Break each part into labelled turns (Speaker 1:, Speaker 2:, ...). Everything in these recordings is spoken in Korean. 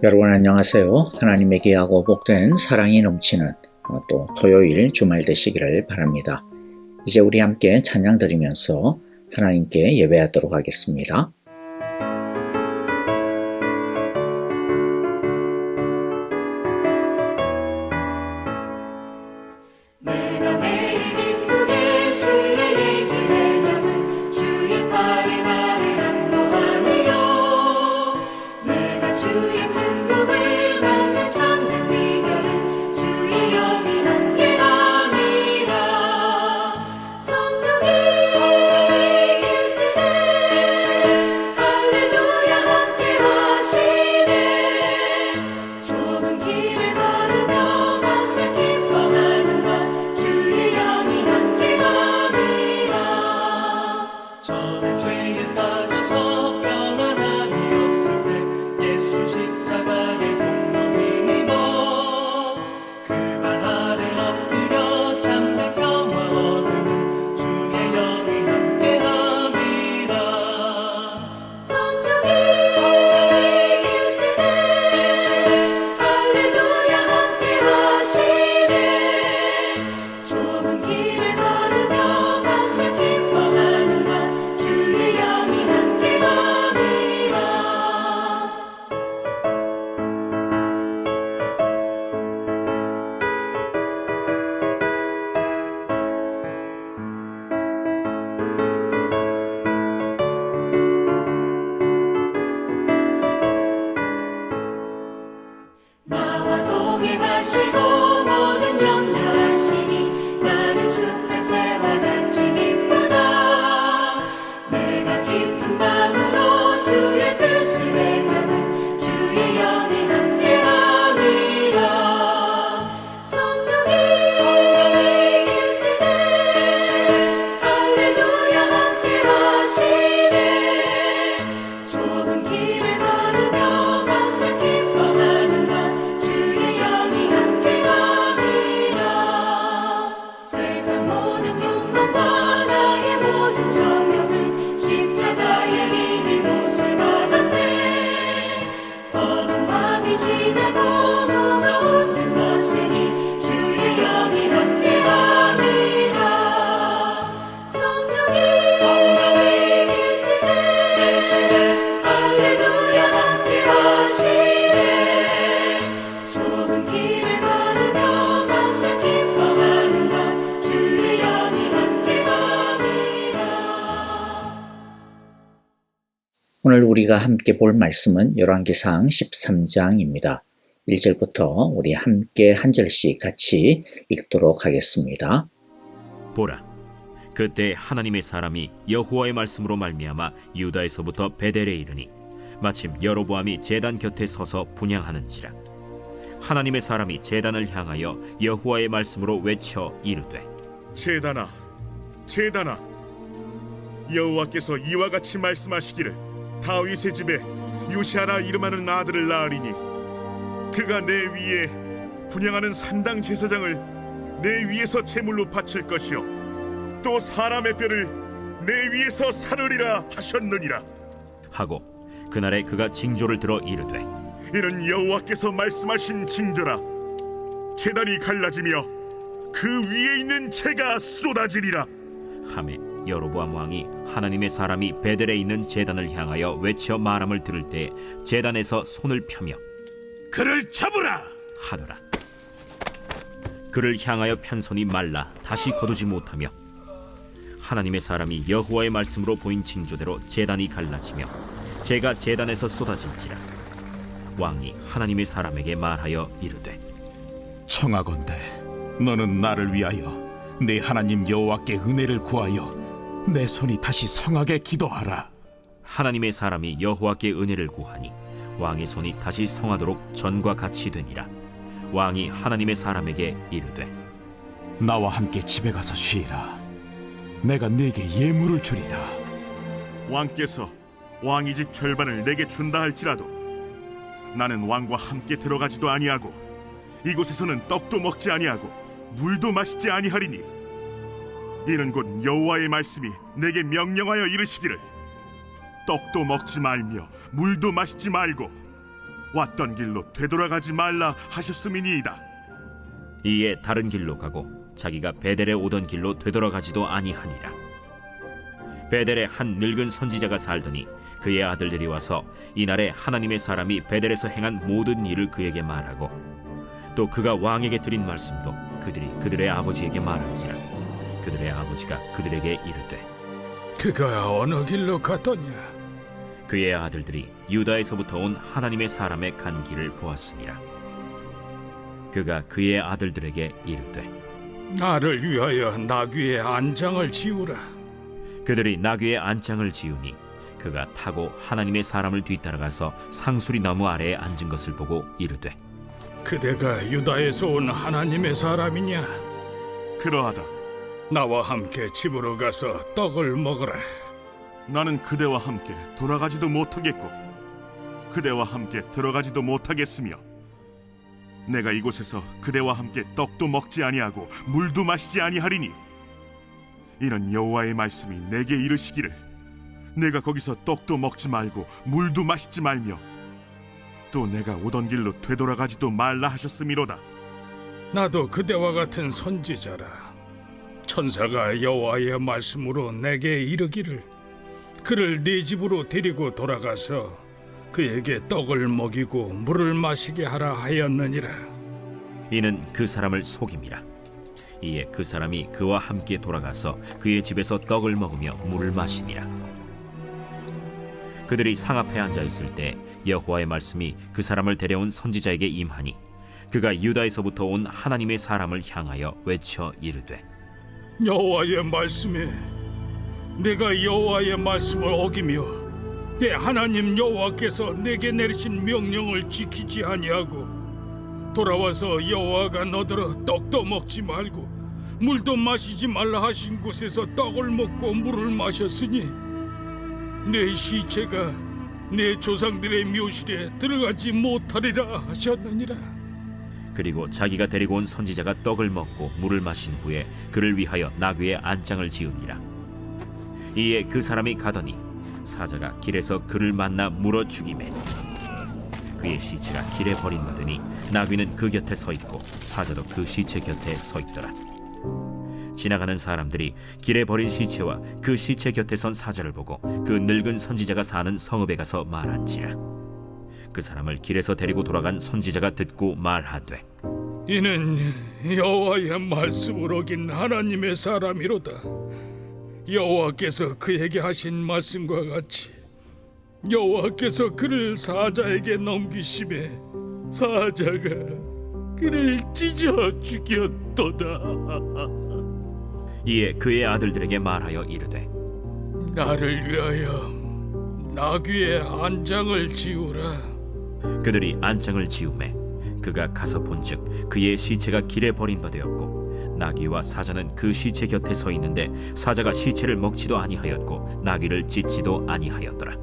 Speaker 1: 여러분 안녕하세요. 하나님의 귀하고 복된 사랑이 넘치는 또 토요일 주말 되시기를 바랍니다. 이제 우리 함께 찬양 드리면서 하나님께 예배하도록 하겠습니다.
Speaker 2: 내가 매일 기쁘게 순례의 길을 담은 주의 팔에 나를 안보하며 내가 주의 큰 복을 받는 참된 비결은 주의 영이 함께함이라. 성령이 계시네 할렐루야 함께하시네. 좁은 길을 걸으며 맘에 기뻐하는 것 주의 영이 함께함이라.
Speaker 3: 저는 죄에 빠져서 평안함이 없을 때 예수 십자가의 공로 힘입어 그 발 아래 엎드려 참된 평화 얻음은 주의 영이 함께함이라.
Speaker 2: 성령이 계시네 할렐루야 함께하시네. 좁은 길을 걸으며 맘에 기뻐하는 것 주의 영이 함께함이라. 나와 동행하시고 모든 염려하시니 나는 숲의 새와 같이 기쁘다. 내가 기쁜 마음으로 주의 뜻을 행하는 주의 영이 함께함이라. 성령이 계시네 할렐루야 함께하시네. 좁은 길을 걸으며 맘에 기뻐하는 것 주의 영이 함께함이라. 세상 모든 욕망과 나의 모든 정욕은 십자가의 힘이 못을 받았네. 어두운 밤이 지나고 무거운 짐 벗으니 주의 영이 함께함이라. 성령이 계시네 할렐루야 함께하시네. 좁은 길을 걸으며 맘에 기뻐하는 것 주의 영이 함께함이라.
Speaker 1: 오늘 우리가 함께 볼 말씀은 열왕기상 13장입니다. 1절부터 우리 함께 한 절씩 같이 읽도록 하겠습니다.
Speaker 4: 보라, 그때 하나님의 사람이 여호와의 말씀으로 말미암아 유다에서부터 베델에 이르니 마침 여로보암이 제단 곁에 서서 분향하는지라. 하나님의 사람이 제단을 향하여 여호와의 말씀으로 외쳐 이르되
Speaker 5: 제단아, 제단아, 여호와께서 이와 같이 말씀하시기를 다윗의 집에 요시아라 이름하는 아들을 낳으리니 그가 내 위에 분향하는 산당 제사장을 내 위에서 제물로 바칠 것이요 또 사람의 뼈를 내 위에서 사르리라 하셨느니라.
Speaker 4: 하고 그날에 그가 징조를 들어 이르되
Speaker 5: 이는 여호와께서 말씀하신 징조라. 제단이 갈라지며 그 위에 있는 재가 쏟아지리라.
Speaker 4: 하매 여로보암 왕이 하나님의 사람이 베델에 있는 제단을 향하여 외쳐 말함을 들을 때 제단에서 손을 펴며
Speaker 5: 그를 잡으라
Speaker 4: 하더라. 그를 향하여 편 손이 말라 다시 거두지 못하며 하나님의 사람이 여호와의 말씀으로 보인 징조대로 제단이 갈라지며 재가 제단에서 쏟아진지라. 왕이 하나님의 사람에게 말하여 이르되
Speaker 6: 청하건대 너는 나를 위하여 내 하나님 여호와께 은혜를 구하여 내 손이 다시 성하게 기도하라.
Speaker 4: 하나님의 사람이 여호와께 은혜를 구하니 왕의 손이 다시 성하도록 전과 같이 되니라. 왕이 하나님의 사람에게 이르되
Speaker 6: 나와 함께 집에 가서 쉬라. 내가 네게 예물을 주리라.
Speaker 5: 왕께서 왕의 집 절반을 내게 준다 할지라도 나는 왕과 함께 들어가지도 아니하고 이곳에서는 떡도 먹지 아니하고 물도 마시지 아니하리니 이는 곧 여호와의 말씀이 내게 명령하여 이르시기를 떡도 먹지 말며 물도 마시지 말고 왔던 길로 되돌아가지 말라 하셨음이니이다.
Speaker 4: 이에 다른 길로 가고 자기가 베델에 오던 길로 되돌아가지도 아니하니라. 베델에 한 늙은 선지자가 살더니 그의 아들들이 와서 이날에 하나님의 사람이 베델에서 행한 모든 일을 그에게 말하고 또 그가 왕에게 드린 말씀도 그들이 그들의 아버지에게 말한지라. 그들의 아버지가 그들에게 이르되
Speaker 7: 그가 어느 길로 가더냐?
Speaker 4: 그의 아들들이 유다에서부터 온 하나님의 사람의 간 길을 보았습니다. 그가 그의 아들들에게 이르되
Speaker 7: 나를 위하여 나귀의 안장을 지우라.
Speaker 4: 그들이 나귀의 안장을 지우니 그가 타고 하나님의 사람을 뒤따라가서 상수리 나무 아래에 앉은 것을 보고 이르되
Speaker 7: 그대가 유다에서 온 하나님의 사람이냐?
Speaker 5: 그러하다.
Speaker 7: 나와 함께 집으로 가서 떡을 먹으라.
Speaker 5: 나는 그대와 함께 돌아가지도 못하겠고 그대와 함께 들어가지도 못하겠으며 내가 이곳에서 그대와 함께 떡도 먹지 아니하고 물도 마시지 아니하리니 이는 여호와의 말씀이 내게 이르시기를 내가 거기서 떡도 먹지 말고 물도 마시지 말며 또 내가 오던 길로 되돌아가지도 말라 하셨음이로다.
Speaker 7: 나도 그대와 같은 선지자라. 천사가 여호와의 말씀으로 내게 이르기를 그를 네 집으로 데리고 돌아가서 그에게 떡을 먹이고 물을 마시게 하라 하였느니라.
Speaker 4: 이는 그 사람을 속임이라. 이에 그 사람이 그와 함께 돌아가서 그의 집에서 떡을 먹으며 물을 마시니라. 그들이 상 앞에 앉아 있을 때 여호와의 말씀이 그 사람을 데려온 선지자에게 임하니 그가 유다에서부터 온 하나님의 사람을 향하여 외쳐 이르되
Speaker 7: 여호와의 말씀에 내가 여호와의 말씀을 어기며 내 하나님 여호와께서 내게 내리신 명령을 지키지 아니하고 돌아와서 여호와가 너더러 떡도 먹지 말고 물도 마시지 말라 하신 곳에서 떡을 먹고 물을 마셨으니 내 시체가 내 조상들의 묘실에 들어가지 못하리라 하셨느니라.
Speaker 4: 그리고 자기가 데리고 온 선지자가 떡을 먹고 물을 마신 후에 그를 위하여 나귀의 안장을 지으니라. 이에 그 사람이 가더니 사자가 길에서 그를 만나 물어 죽이매 그의 시체가 길에 버림받으니 나귀는 그 곁에 서 있고 사자도 그 시체 곁에 서 있더라. 지나가는 사람들이 길에 버린 시체와 그 시체 곁에 선 사자를 보고 그 늙은 선지자가 사는 성읍에 가서 말한지라. 그 사람을 길에서 데리고 돌아간 선지자가 듣고 말하되
Speaker 7: 이는 여호와의 말씀을 어긴 하나님의 사람이로다. 여호와께서 그에게 하신 말씀과 같이 여호와께서 그를 사자에게 넘기심에 사자가 그를 찢어 죽였도다.
Speaker 4: 이에 그의 아들들에게 말하여 이르되
Speaker 7: 나를 위하여 나귀의 안장을 지우라.
Speaker 4: 그들이 안장을 지우매 그가 가서 본즉 그의 시체가 길에 버림받았고 나귀와 사자는 그 시체 곁에 서 있는데 사자가 시체를 먹지도 아니하였고 나귀를 찢지도 아니하였더라.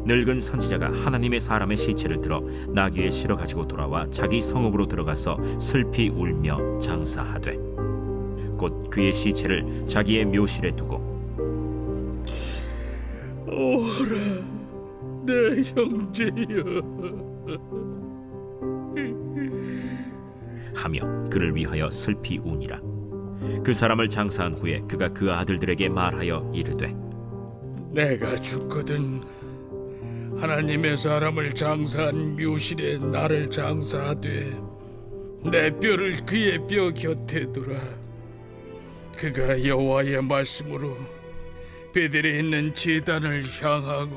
Speaker 4: 늙은 선지자가 하나님의 사람의 시체를 들어 나귀에 실어 가지고 돌아와 자기 성읍으로 들어가서 슬피 울며 장사하되 곧 그의 시체를 자기의 묘실에 두고
Speaker 7: 오라 내 형제여
Speaker 4: 하며 그를 위하여 슬피 우니라. 그 사람을 장사한 후에 그가 그 아들들에게 말하여 이르되
Speaker 7: 내가 죽거든 하나님의 사람을 장사한 묘실에 나를 장사하되 내 뼈를 그의 뼈 곁에 두라. 그가 여호와의 말씀으로 베델에 있는 제단을 향하고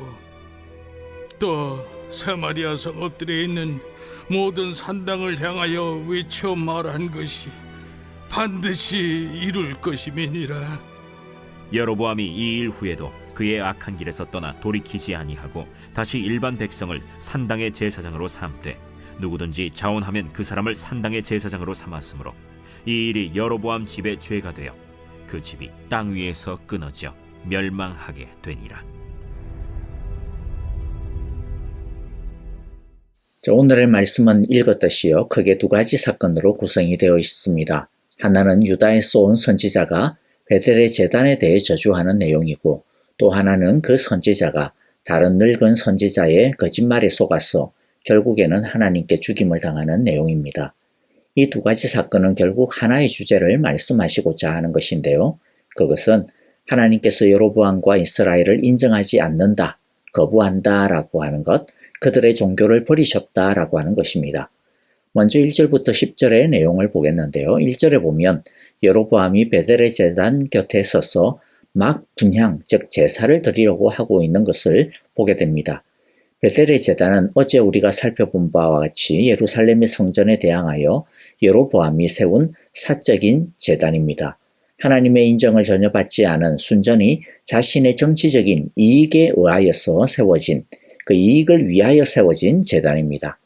Speaker 7: 또 사마리아 성읍들에 있는 모든 산당을 향하여 외쳐 말한 것이 반드시 이룰 것임이니라.
Speaker 4: 여로보암이 이 일 후에도 그의 악한 길에서 떠나 돌이키지 아니하고 다시 일반 백성을 산당의 제사장으로 삼되 누구든지 자원하면 그 사람을 산당의 제사장으로 삼았으므로 이 일이 여로보암 집의 죄가 되어 그 집이 땅 위에서 끊어져 멸망하게 되니라.
Speaker 1: 오늘의 말씀은 읽었듯이요 크게 두 가지 사건으로 구성이 되어 있습니다. 하나는 유다에서 온 선지자가 베델의 제단에 대해 저주하는 내용이고 또 하나는 그 선지자가 다른 늙은 선지자의 거짓말에 속아서 결국에는 하나님께 죽임을 당하는 내용입니다. 이 두 가지 사건은 결국 하나의 주제를 말씀하시고자 하는 것인데요. 그것은 하나님께서 여로보암과 이스라엘을 인정하지 않는다, 거부한다 라고 하는 것, 그들의 종교를 버리셨다 라고 하는 것입니다. 먼저 1절부터 10절의 내용을 보겠는데요. 1절에 보면 여로보암이 베델의 제단 곁에 서서 막 분향, 즉 제사를 드리려고 하고 있는 것을 보게 됩니다. 베델의 제단은 어제 우리가 살펴본 바와 같이 예루살렘의 성전에 대항하여 여로보암이 세운 사적인 제단입니다. 하나님의 인정을 전혀 받지 않은 순전히 자신의 정치적인 이익에 의하여서 세워진, 그 이익을 위하여 세워진 제단입니다.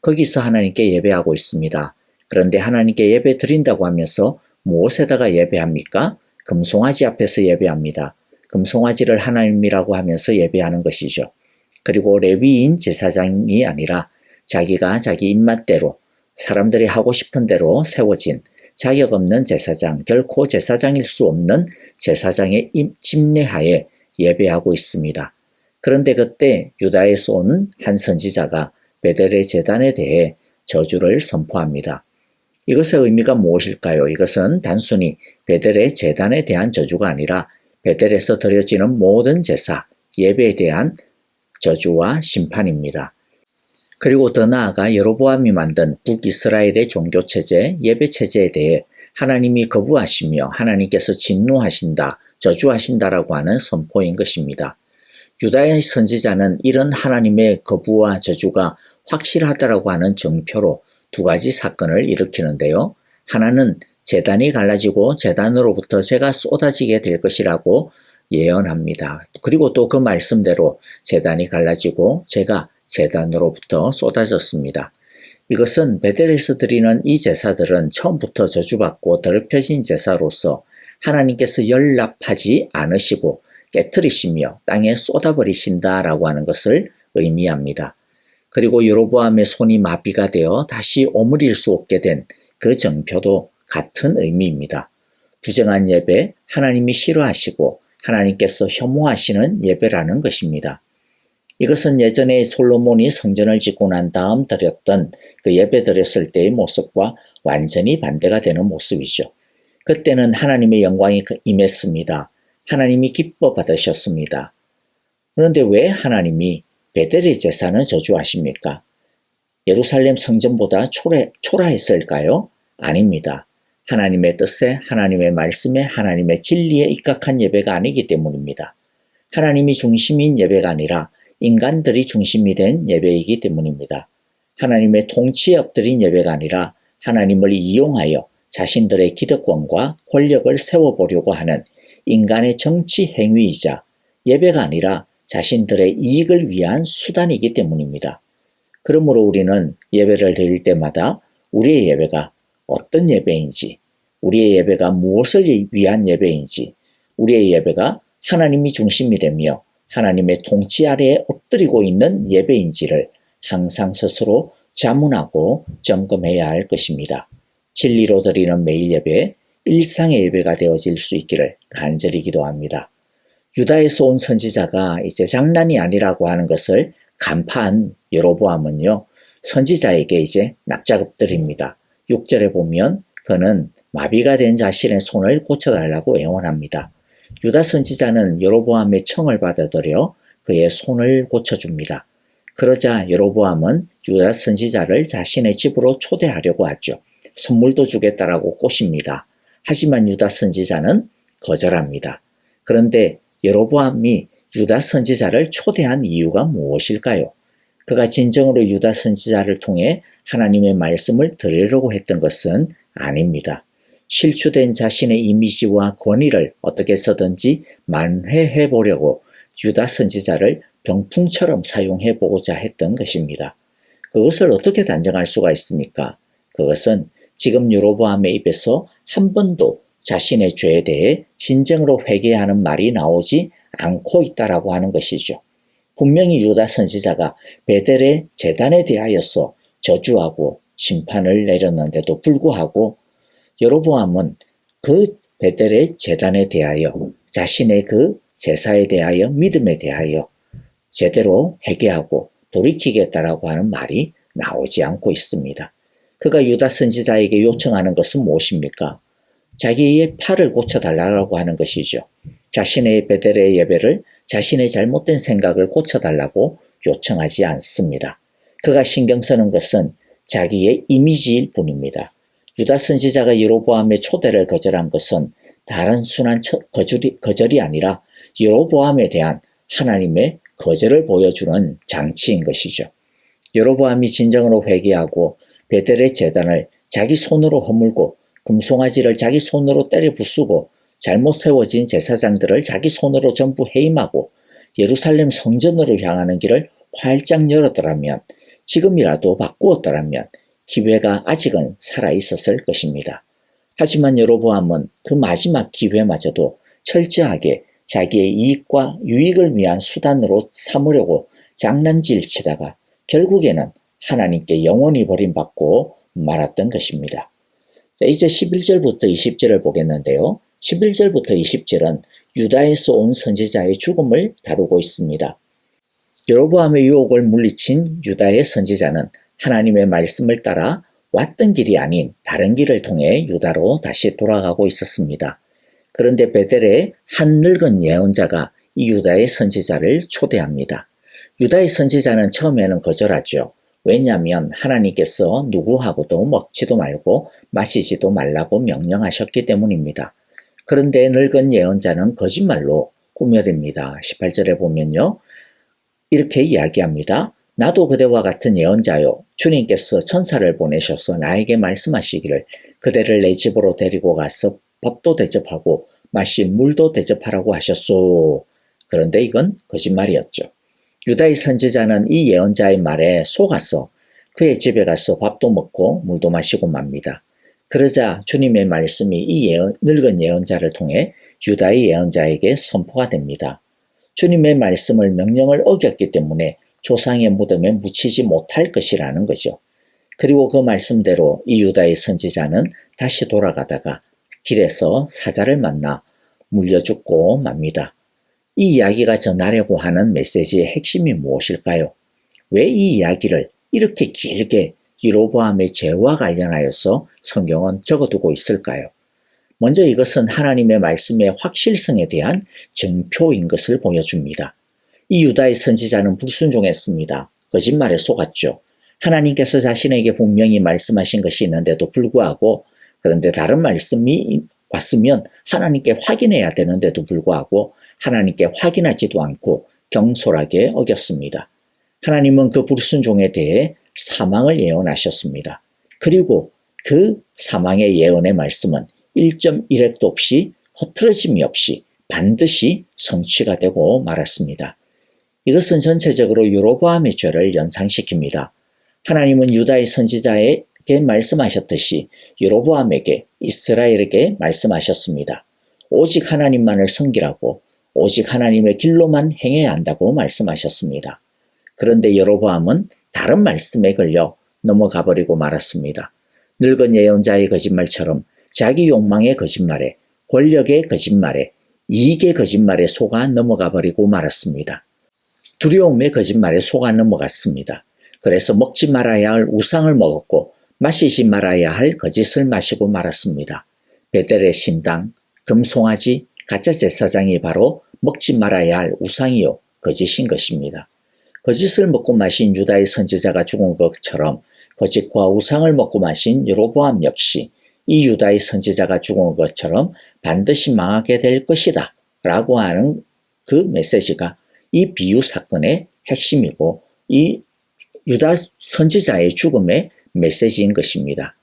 Speaker 1: 거기서 하나님께 예배하고 있습니다. 그런데 하나님께 예배 드린다고 하면서 무엇에다가 예배합니까? 금송아지 앞에서 예배합니다. 금송아지를 하나님이라고 하면서 예배하는 것이죠. 그리고 레위인 제사장이 아니라 자기가 자기 입맛대로 사람들이 하고 싶은 대로 세워진 자격 없는 제사장, 결코 제사장일 수 없는 제사장의 집례하에 예배하고 있습니다. 그런데 그때 유다에서 온 한 선지자가 베델의 제단에 대해 저주를 선포합니다. 이것의 의미가 무엇일까요? 이것은 단순히 베델의 제단에 대한 저주가 아니라 베델에서 드려지는 모든 제사, 예배에 대한 저주와 심판입니다. 그리고 더 나아가 여로보암이 만든 북이스라엘의 종교체제, 예배체제에 대해 하나님이 거부하시며 하나님께서 진노하신다, 저주하신다라고 하는 선포인 것입니다. 유다의 선지자는 이런 하나님의 거부와 저주가 확실하다라고 하는 정표로 두 가지 사건을 일으키는데요. 하나는 제단이 갈라지고 제단으로부터 재가 쏟아지게 될 것이라고 예언합니다. 그리고 또 그 말씀대로 제단이 갈라지고 재가 제단으로부터 쏟아졌습니다. 이것은 베델에서 드리는 이 제사들은 처음부터 저주받고 더럽혀진 제사로서 하나님께서 연락하지 않으시고 깨뜨리시며 땅에 쏟아버리신다라고 하는 것을 의미합니다. 그리고 여로보암의 손이 마비가 되어 다시 오므릴 수 없게 된 그 정표도 같은 의미입니다. 부정한 예배, 하나님이 싫어하시고 하나님께서 혐오하시는 예배라는 것입니다. 이것은 예전에 솔로몬이 성전을 짓고 난 다음 드렸던 그 예배 드렸을 때의 모습과 완전히 반대가 되는 모습이죠. 그때는 하나님의 영광이 임했습니다. 하나님이 기뻐 받으셨습니다. 그런데 왜 하나님이 베델의 제사는 저주하십니까? 예루살렘 성전보다 초라했을까요? 아닙니다. 하나님의 뜻에, 하나님의 말씀에, 하나님의 진리에 입각한 예배가 아니기 때문입니다. 하나님이 중심인 예배가 아니라 인간들이 중심이 된 예배이기 때문입니다. 하나님의 통치에 엎드린 예배가 아니라 하나님을 이용하여 자신들의 기득권과 권력을 세워보려고 하는 인간의 정치 행위이자 예배가 아니라 자신들의 이익을 위한 수단이기 때문입니다. 그러므로 우리는 예배를 드릴 때마다 우리의 예배가 어떤 예배인지, 우리의 예배가 무엇을 위한 예배인지, 우리의 예배가 하나님이 중심이 되며 하나님의 통치 아래에 엎드리고 있는 예배인지를 항상 스스로 자문하고 점검해야 할 것입니다. 진리로 드리는 매일 예배, 일상의 예배가 되어질 수 있기를 간절히 기도합니다. 유다에서 온 선지자가 이제 장난이 아니라고 하는 것을 간파한 여로보암은요, 선지자에게 이제 납작 엎드립니다. 6절에 보면 그는 마비가 된 자신의 손을 고쳐달라고 애원합니다. 유다 선지자는 여로보암의 청을 받아들여 그의 손을 고쳐줍니다. 그러자 여로보암은 유다 선지자를 자신의 집으로 초대하려고 하죠. 선물도 주겠다라고 꼬십니다. 하지만 유다 선지자는 거절합니다. 그런데 여로보암이 유다 선지자를 초대한 이유가 무엇일까요? 그가 진정으로 유다 선지자를 통해 하나님의 말씀을 들으려고 했던 것은 아닙니다. 실추된 자신의 이미지와 권위를 어떻게 해서든지 만회해 보려고 유다 선지자를 병풍처럼 사용해 보고자 했던 것입니다. 그것을 어떻게 단정할 수가 있습니까? 그것은 지금 여로보암의 입에서 한 번도 자신의 죄에 대해 진정으로 회개하는 말이 나오지 않고 있다라고 하는 것이죠. 분명히 유다 선지자가 베델의 제단에 대하여서 저주하고 심판을 내렸는데도 불구하고 여로보암은 그 베델의 제단에 대하여 자신의 그 제사에 대하여 믿음에 대하여 제대로 회개하고 돌이키겠다라고 하는 말이 나오지 않고 있습니다. 그가 유다 선지자에게 요청하는 것은 무엇입니까? 자기의 팔을 고쳐달라고 하는 것이죠. 자신의 베델의 예배를 자신의 잘못된 생각을 고쳐달라고 요청하지 않습니다. 그가 신경 쓰는 것은 자기의 이미지일 뿐입니다. 유다 선지자가 여로보암의 초대를 거절한 것은 다른 순한 거절이 아니라 여로보암에 대한 하나님의 거절을 보여주는 장치인 것이죠. 여로보암이 진정으로 회개하고 베델의 제단을 자기 손으로 허물고 금송아지를 자기 손으로 때려 부수고 잘못 세워진 제사장들을 자기 손으로 전부 해임하고 예루살렘 성전으로 향하는 길을 활짝 열었더라면, 지금이라도 바꾸었더라면 기회가 아직은 살아있었을 것입니다. 하지만 여로보암은 그 마지막 기회마저도 철저하게 자기의 이익과 유익을 위한 수단으로 삼으려고 장난질 치다가 결국에는 하나님께 영원히 버림받고 말았던 것입니다. 자, 이제 11절부터 20절을 보겠는데요. 11절부터 20절은 유다에서 온 선지자의 죽음을 다루고 있습니다. 여로보암의 유혹을 물리친 유다의 선지자는 하나님의 말씀을 따라 왔던 길이 아닌 다른 길을 통해 유다로 다시 돌아가고 있었습니다. 그런데 베델의 한 늙은 예언자가 이 유다의 선지자를 초대합니다. 유다의 선지자는 처음에는 거절하죠. 왜냐하면 하나님께서 누구하고도 먹지도 말고 마시지도 말라고 명령하셨기 때문입니다. 그런데 늙은 예언자는 거짓말로 꾸며댑니다. 18절에 보면요. 이렇게 이야기합니다. 나도 그대와 같은 예언자요. 주님께서 천사를 보내셔서 나에게 말씀하시기를 그대를 내 집으로 데리고 가서 밥도 대접하고 마실 물도 대접하라고 하셨소. 그런데 이건 거짓말이었죠. 유다의 선지자는 이 예언자의 말에 속아서 그의 집에 가서 밥도 먹고 물도 마시고 맙니다. 그러자 주님의 말씀이 이 늙은 예언자를 통해 유다의 예언자에게 선포가 됩니다. 주님의 말씀을 명령을 어겼기 때문에 조상의 무덤에 묻히지 못할 것이라는 거죠. 그리고 그 말씀대로 이 유다의 선지자는 다시 돌아가다가 길에서 사자를 만나 물려 죽고 맙니다. 이 이야기가 전하려고 하는 메시지의 핵심이 무엇일까요? 왜 이 이야기를 이렇게 길게 여로보암의 죄와 관련하여서 성경은 적어두고 있을까요? 먼저 이것은 하나님의 말씀의 확실성에 대한 증표인 것을 보여줍니다. 이 유다의 선지자는 불순종했습니다. 거짓말에 속았죠. 하나님께서 자신에게 분명히 말씀하신 것이 있는데도 불구하고, 그런데 다른 말씀이 왔으면 하나님께 확인해야 되는데도 불구하고 하나님께 확인하지도 않고 경솔하게 어겼습니다. 하나님은 그 불순종에 대해 사망을 예언하셨습니다. 그리고 그 사망의 예언의 말씀은 1.1획도 없이 흐트러짐이 없이 반드시 성취가 되고 말았습니다. 이것은 전체적으로 여로보암의 죄를 연상시킵니다. 하나님은 유다의 선지자에게 말씀하셨듯이 여로보암에게 이스라엘에게 말씀하셨습니다. 오직 하나님만을 섬기라고, 오직 하나님의 길로만 행해야 한다고 말씀하셨습니다. 그런데 여로보암은 다른 말씀에 걸려 넘어가 버리고 말았습니다. 늙은 예언자의 거짓말처럼 자기 욕망의 거짓말에, 권력의 거짓말에, 이익의 거짓말에 속아 넘어가 버리고 말았습니다. 두려움의 거짓말에 속아 넘어갔습니다. 그래서 먹지 말아야 할 우상을 먹었고 마시지 말아야 할 거짓을 마시고 말았습니다. 베델의 신당, 금송아지, 가짜 제사장이 바로 먹지 말아야 할 우상이요 거짓인 것입니다. 거짓을 먹고 마신 유다의 선지자가 죽은 것처럼 거짓과 우상을 먹고 마신 여로보암 역시 이 유다의 선지자가 죽은 것처럼 반드시 망하게 될 것이다 라고 하는 그 메시지가 이 비유 사건의 핵심이고 이 유다 선지자의 죽음의 메시지인 것입니다.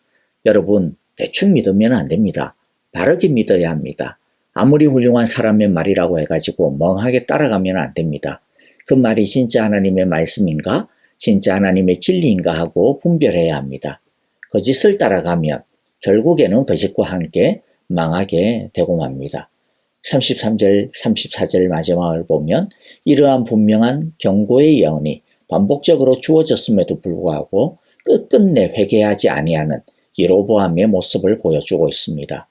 Speaker 1: 여러분, 대충 믿으면 안 됩니다. 바르게 믿어야 합니다. 아무리 훌륭한 사람의 말이라고 해가지고 멍하게 따라가면 안 됩니다. 그 말이 진짜 하나님의 말씀인가, 진짜 하나님의 진리인가 하고 분별해야 합니다. 거짓을 따라가면 결국에는 거짓과 함께 망하게 되고 맙니다. 33절, 34절 마지막을 보면 이러한 분명한 경고의 예언이 반복적으로 주어졌음에도 불구하고 끝끝내 회개하지 아니하는 여로보암의 모습을 보여주고 있습니다.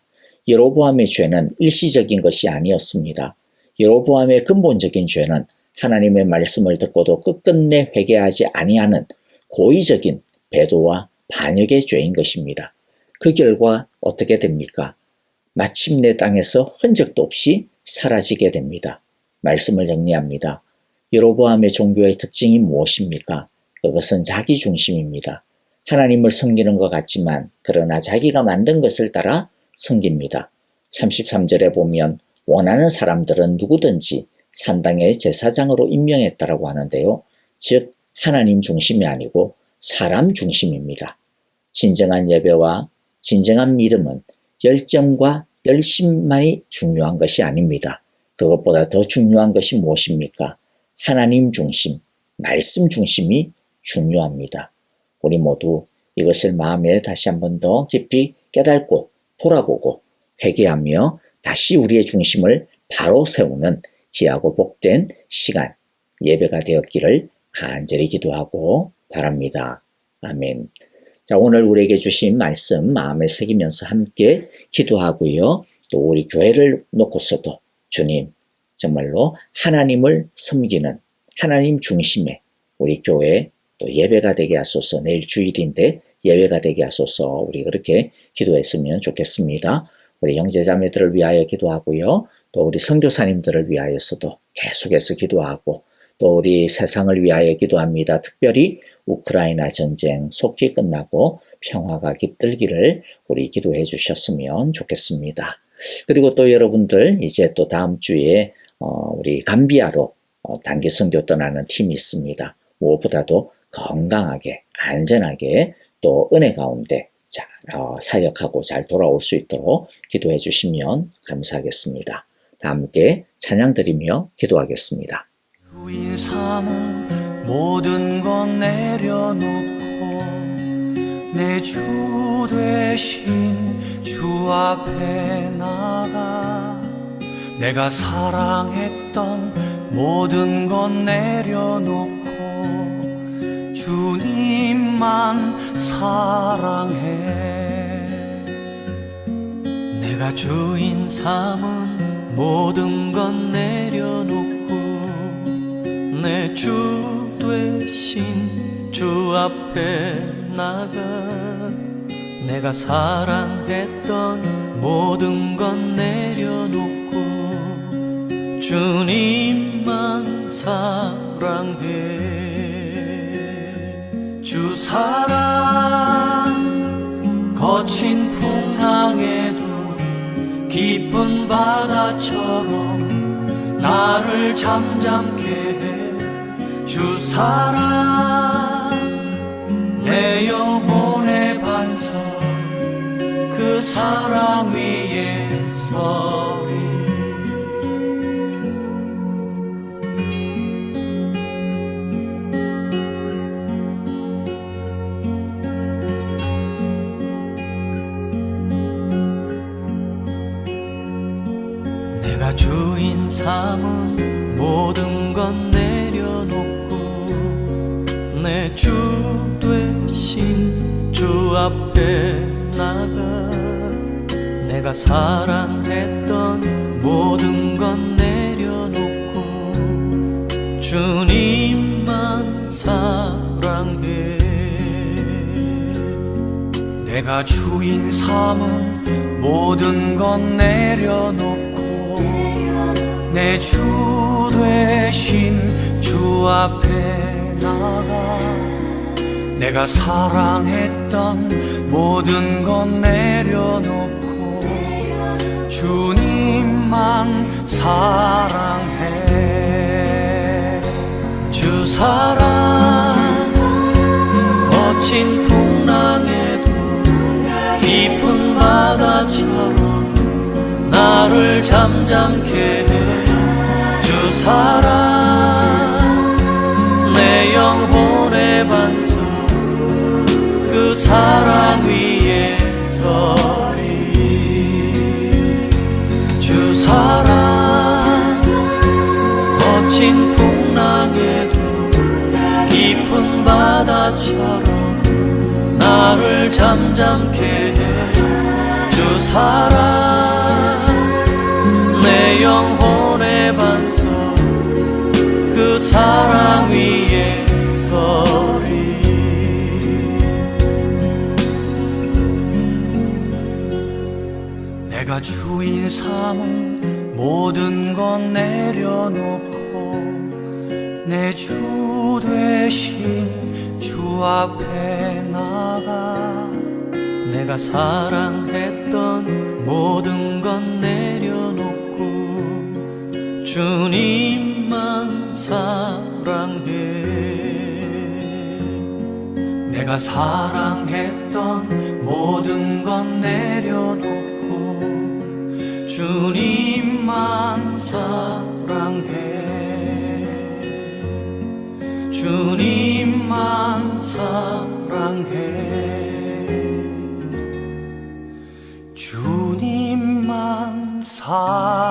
Speaker 1: 여로보암의 죄는 일시적인 것이 아니었습니다. 여로보암의 근본적인 죄는 하나님의 말씀을 듣고도 끝끝내 회개하지 아니하는 고의적인 배도와 반역의 죄인 것입니다. 그 결과 어떻게 됩니까? 마침내 땅에서 흔적도 없이 사라지게 됩니다. 말씀을 정리합니다. 여로보암의 종교의 특징이 무엇입니까? 그것은 자기 중심입니다. 하나님을 섬기는 것 같지만 그러나 자기가 만든 것을 따라 섬깁니다. 33절에 보면 원하는 사람들은 누구든지 산당의 제사장으로 임명했다라고 하는데요. 즉 하나님 중심이 아니고 사람 중심입니다. 진정한 예배와 진정한 믿음은 열정과 열심만이 중요한 것이 아닙니다. 그것보다 더 중요한 것이 무엇입니까? 하나님 중심, 말씀 중심이 중요합니다. 우리 모두 이것을 마음에 다시 한 번 더 깊이 깨닫고 돌아보고 회개하며 다시 우리의 중심을 바로 세우는 귀하고 복된 시간, 예배가 되었기를 간절히 기도하고 바랍니다. 아멘. 자, 오늘 우리에게 주신 말씀 마음에 새기면서 함께 기도하고요. 또 우리 교회를 놓고서도 주님, 정말로 하나님을 섬기는 하나님 중심의 우리 교회 또 예배가 되게 하소서. 내일 주일인데 예배가 되게 하소서. 우리 그렇게 기도했으면 좋겠습니다. 우리 형제자매들을 위하여 기도하고요. 또 우리 선교사님들을 위하여서도 계속해서 기도하고 또 우리 세상을 위하여 기도합니다. 특별히 우크라이나 전쟁 속히 끝나고 평화가 깃들기를 우리 기도해 주셨으면 좋겠습니다. 그리고 또 여러분들 이제 또 다음 주에 우리 감비아로 단기 선교 떠나는 팀이 있습니다. 무엇보다도 건강하게 안전하게 또 은혜 가운데 사역하고 잘 돌아올 수 있도록 기도해 주시면 감사하겠습니다. 다 함께 찬양 드리며 기도하겠습니다.
Speaker 3: 주인 삼은 모든 것 내려놓고 내 주 되신 주 앞에 나가 내가 사랑했던 모든 것 내려놓고 주님만 사랑해. 내가 주인 삼은 모든 것 내려놓고 내 주 되신 주 앞에 나가 내가 사랑했던 모든 것 내려놓고 주님만 사랑해. 주 사랑 거친 풍랑에도 깊은 바다처럼 나를 잠잠케 해. 주 사랑 내 영혼의 반석 그 사랑 위에 서리. 내가 주인 삼은 모든 것 내려놓고 내 주 되신 주 앞에 나가 내가 사랑했던 모든 것 내려놓고 주님만 사랑해. 내가 주인 삼은 모든 것 내려놓고 내 주 되신 주 앞에 나가 내가 사랑했던 모든 것 내려놓고 주님만 사랑해. 주 사랑 거친 풍랑에도 깊은 바다처럼 나를 잠잠케 해. 주 사랑 내 영혼의 반석 그 사랑 위에 서리. 주 사랑 거친 풍랑에도 깊은 바다처럼 나를 잠잠케 해. 주 사랑 내 영혼의 반석 그 사랑 위에 서리. 내가 주인 삼은 모든 것 내려놓고 내 주 되신 주 앞에 나가 내가 사랑했던 모든 것 내려놓고 주님만 사랑해. 내가 사랑했던 모든 것 내려놓고 주님만 사랑해. 주님만 사랑해. 주님만 사랑해.